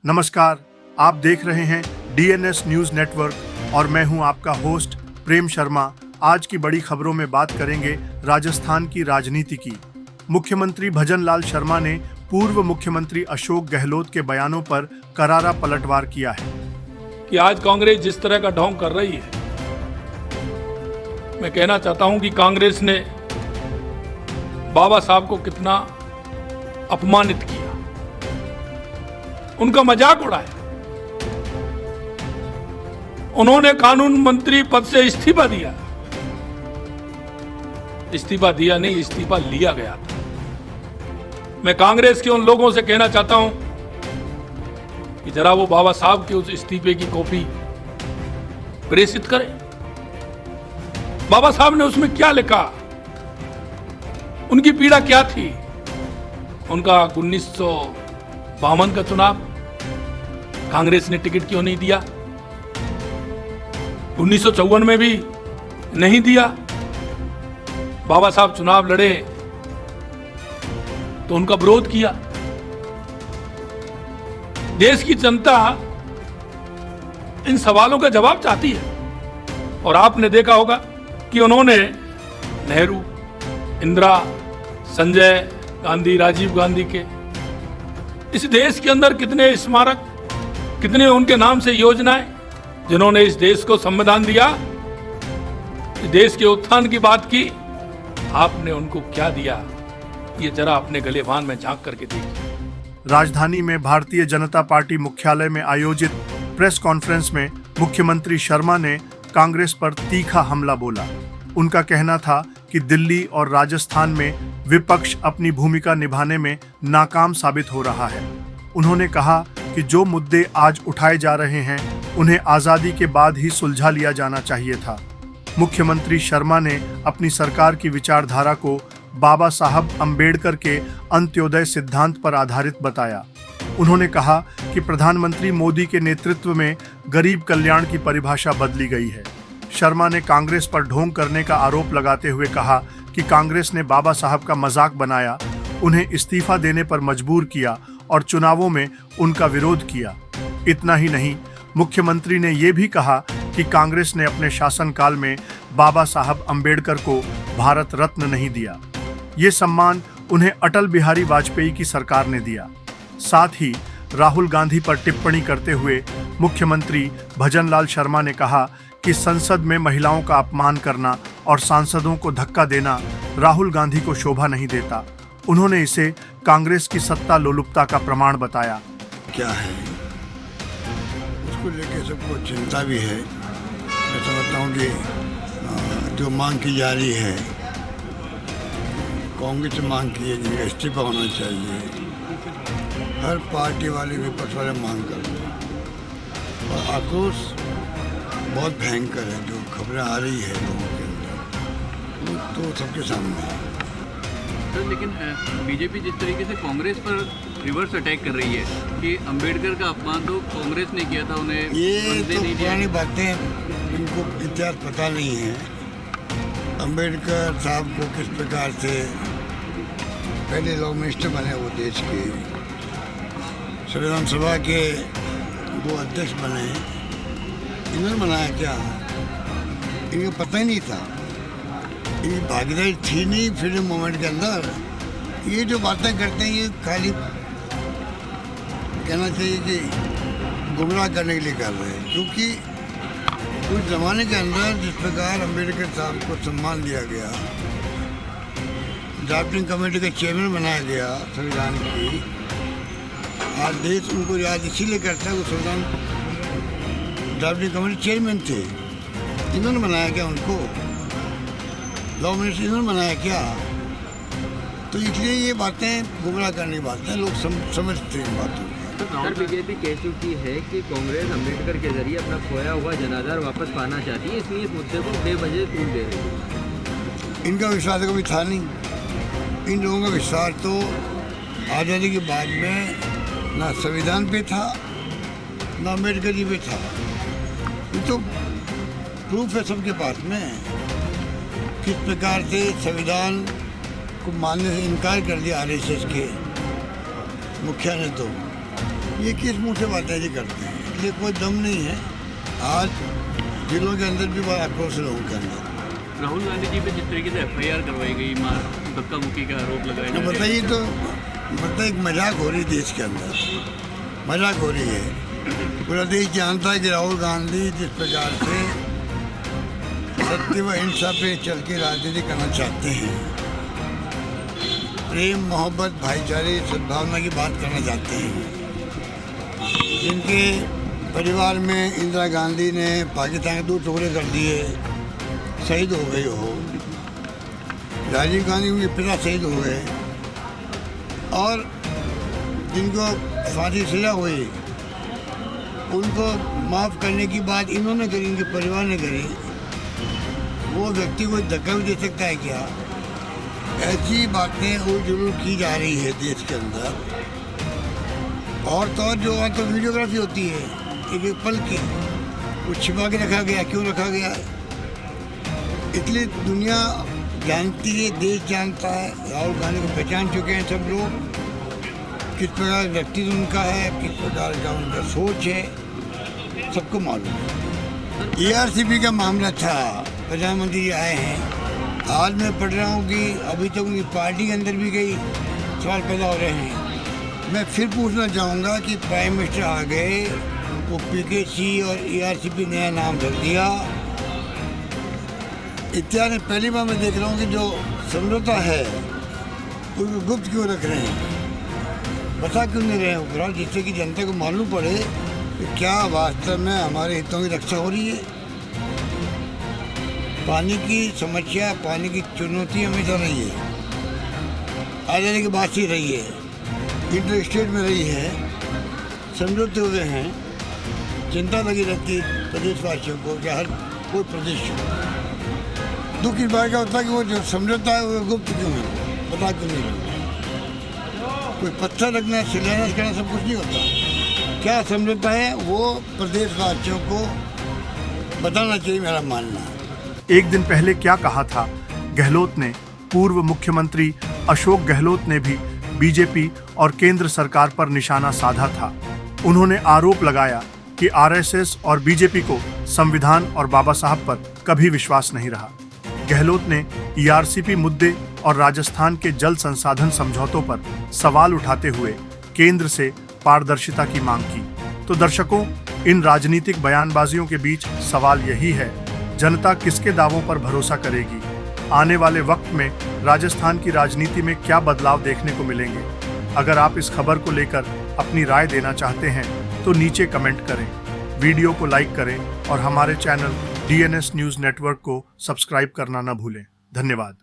नमस्कार, आप देख रहे हैं डीएनएस न्यूज नेटवर्क और मैं हूं आपका होस्ट प्रेम शर्मा। आज की बड़ी खबरों में बात करेंगे राजस्थान की राजनीति की। मुख्यमंत्री भजनलाल शर्मा ने पूर्व मुख्यमंत्री अशोक गहलोत के बयानों पर करारा पलटवार किया है कि आज कांग्रेस जिस तरह का ढोंग कर रही है, मैं कहना चाहता हूं कि कांग्रेस ने बाबा साहब को कितना अपमानित किया, उनका मजाक उड़ाया। उन्होंने कानून मंत्री पद से इस्तीफा दिया। इस्तीफा दिया नहीं, इस्तीफा लिया गया था। मैं कांग्रेस के उन लोगों से कहना चाहता हूं कि जरा वो बाबा साहब के उस इस्तीफे की कॉपी प्रेषित करें। बाबा साहब ने उसमें क्या लिखा, उनकी पीड़ा क्या थी। उनका 1952 का चुनाव कांग्रेस ने टिकट क्यों नहीं दिया, 1954 में भी नहीं दिया। बाबा साहब चुनाव लड़े तो उनका विरोध किया। देश की जनता इन सवालों का जवाब चाहती है और आपने देखा होगा कि उन्होंने नेहरू, इंदिरा, संजय गांधी, राजीव गांधी के इस देश के अंदर कितने स्मारक, कितने उनके नाम से योजनाएं, जिन्होंने इस देश को संविधान दिया, इस देश के उत्थान की बात की। आपने उनको क्या दिया, ये जरा अपने गलेबान में झांक करके देखिए। राजधानी में भारतीय जनता पार्टी मुख्यालय में आयोजित प्रेस कॉन्फ्रेंस में मुख्यमंत्री शर्मा ने कांग्रेस पर तीखा हमला बोला। उनका कहना था कि दिल्ली और राजस्थान में विपक्ष अपनी भूमिका निभाने में नाकाम साबित हो रहा है। उन्होंने कहा कि जो मुद्दे आज उठाए जा रहे हैं उन्हें आजादी के बाद ही सुलझा लिया जाना चाहिए था। मुख्यमंत्री शर्मा ने अपनी सरकार की विचारधारा को बाबा साहब अंबेडकर के अंत्योदय सिद्धांत पर आधारित बताया। उन्होंने कहा कि प्रधानमंत्री मोदी के नेतृत्व में गरीब कल्याण की परिभाषा बदली गई है। शर्मा ने कांग्रेस पर ढोंग करने का आरोप लगाते हुए कहा कि कांग्रेस ने बाबा साहब का मजाक बनाया, उन्हें इस्तीफा देने पर मजबूर किया और चुनावों में उनका विरोध किया। इतना ही नहीं, मुख्यमंत्री ने ये भी कहा कि कांग्रेस ने अपने शासनकाल में बाबा साहब अंबेडकर को भारत रत्न नहीं दिया। ये सम्मान उन्हें अटल बिहारी वाजपेयी की सरकार ने दिया। साथ ही राहुल गांधी पर टिप्पणी करते हुए मुख्यमंत्री भजनलाल शर्मा ने कहा कि संसद में महिलाओं का अपमान करना और सांसदों को धक्का देना राहुल गांधी को शोभा नहीं देता। उन्होंने इसे कांग्रेस की सत्ता लोलुपता का प्रमाण बताया। क्या है उसको लेके सबको चिंता भी है। मैं समझता हूँ कि जो मांग की जा रही है, कांग्रेस से मांग की है कि इस्तीफा होना चाहिए। हर पार्टी वाले, विपक्ष वाले मांग कर रहे हैं और आक्रोश बहुत भयंकर है। जो खबरें आ रही है लोगों के अंदर तो सबके सामने है। सर, लेकिन बीजेपी जिस तरीके से कांग्रेस पर रिवर्स अटैक कर रही है कि अंबेडकर का अपमान तो कांग्रेस ने किया था, उन्हें ये तो पुरानी बातें, इनको इतिहास पता नहीं है। अंबेडकर साहब को किस प्रकार से पहले लॉ मिनिस्टर बने वो देश के, संविधान सभा के 2 अध्यक्ष बने, इन्होंने बनाया क्या? इनको पता ही नहीं था, इनकी भागीदारी थी नहीं फ्रीडम मूवमेंट के अंदर। ये जो बातें करते हैं ये खाली कहना चाहिए कि गुमराह करने के लिए कर रहे हैं। क्योंकि उस जमाने के अंदर जिस प्रकार अंबेडकर साहब को सम्मान दिया गया, ड्राफ्टिंग कमेटी का चेयरमैन बनाया गया संविधान की, आज देश उनको याद इसीलिए करता है वो संविधान ड्राफ्टिंग कमेटी चेयरमैन थे। इन्होंने बनाया क्या उनको? लॉ मिनिस्टर इन्होंने बनाया क्या? तो इसलिए ये बातें गुमराह करने की बातें हैं, लोग समझते हैं बातों को। सर, बीजेपी कह चुकी है कि कांग्रेस अंबेडकर के जरिए अपना खोया हुआ जनाधार वापस पाना चाहती है, इसलिए इस मुद्दे को बेवजह तूल दे रही है। इनका विश्वास कभी था नहीं। इन लोगों का विश्वास तो आज़ादी के बाद में ना संविधान पे था ना अम्बेडकर जी पे था। ये तो प्रूफ है सबके पास में किस प्रकार से संविधान को मानने से इनकार कर दिया आरएसएस के मुखिया ने। तो ये किस मुंह से बातें करते हैं, इसलिए कोई दम नहीं है। आज जिलों के अंदर भी बड़ा आक्रोश है लोगों के अंदर। राहुल गांधी जी पे जिस तरीके से FIR करवाई गई, मार धक्का मुक्की का आरोप लगाया जा रहा है। बताइए तो, मतलब एक मजाक हो रही देश के अंदर, मजाक हो रही है। पूरा देश जानता है कि राहुल गांधी जिस प्रकार से सत्य व हिंसा पे चल के राजनीति करना चाहते हैं, प्रेम मोहब्बत भाईचारे सद्भावना की बात करना चाहते हैं, जिनके परिवार में इंदिरा गांधी ने पाकिस्तान के 2 टुकड़े कर दिए, शहीद हो गए हो, राजीव गांधी उनके पिता शहीद हो गए, और जिनको फांसी सजा हुई उनको माफ़ करने की बात इन्होंने करी, इनके परिवार ने करी। वो व्यक्ति को धक्का भी दे सकता है क्या? ऐसी बातें वो जरूर की जा रही है देश के अंदर। और तो और जो तो वीडियोग्राफी होती है एक एक पल की, वो छिपा के रखा गया, क्यों रखा गया है? इसलिए दुनिया जानती है, देश जानता है, राहुल गांधी को पहचान चुके हैं सब लोग, किस प्रकार व्यक्तित्व उनका है, किस प्रकार का उनका सोच है, सबको मालूम है। ARCP का मामला था, प्रधानमंत्री जी आए हैं, आज मैं पढ़ रहा हूँ कि अभी तक उनकी पार्टी के अंदर भी कई सवाल पैदा हो रहे हैं। मैं फिर पूछना चाहूँगा कि प्राइम मिनिस्टर आ गए, वो PKC और ARCP नया नाम रख दिया इत्यादि। पहली बार मैं देख रहा हूँ कि जो समझौता है उसको गुप्त क्यों रख रहे हैं, बता क्यों नहीं रहे हैं उपराव, जिससे कि जनता को मालूम पड़े कि क्या वास्तव में हमारे हितों की रक्षा हो रही है। पानी की समस्या, पानी की चुनौती हमेशा रही है, आज़ादी के बाद से रही है, इंटर स्टेट में रही है, समझौते हुए हैं, चिंता लगी रहती है प्रदेशवासियों को, चाहे हर कोई प्रदेश हो। दुख इस बात का होता है कि वो जो समझौता है वो गुप्त क्यों है, बता क्यों नहीं रहा। कोई पत्थर रखना, शिलान्यास करना सब कुछ नहीं होता। क्या समझौता है वो प्रदेशवासियों को बताना चाहिए, मेरा मानना है। एक दिन पहले क्या कहा था गहलोत ने? पूर्व मुख्यमंत्री अशोक गहलोत ने भी बीजेपी और केंद्र सरकार पर निशाना साधा था। उन्होंने आरोप लगाया कि RSS और बीजेपी को संविधान और बाबा साहब पर कभी विश्वास नहीं रहा। गहलोत ने ERCP मुद्दे और राजस्थान के जल संसाधन समझौतों पर सवाल उठाते हुए केंद्र से पारदर्शिता की मांग की। तो दर्शकों, इन राजनीतिक बयानबाजियों के बीच सवाल यही है, जनता किसके दावों पर भरोसा करेगी? आने वाले वक्त में राजस्थान की राजनीति में क्या बदलाव देखने को मिलेंगे? अगर आप इस खबर को लेकर अपनी राय देना चाहते हैं तो नीचे कमेंट करें, वीडियो को लाइक करें और हमारे चैनल DNS न्यूज़ नेटवर्क को सब्सक्राइब करना न भूलें। धन्यवाद।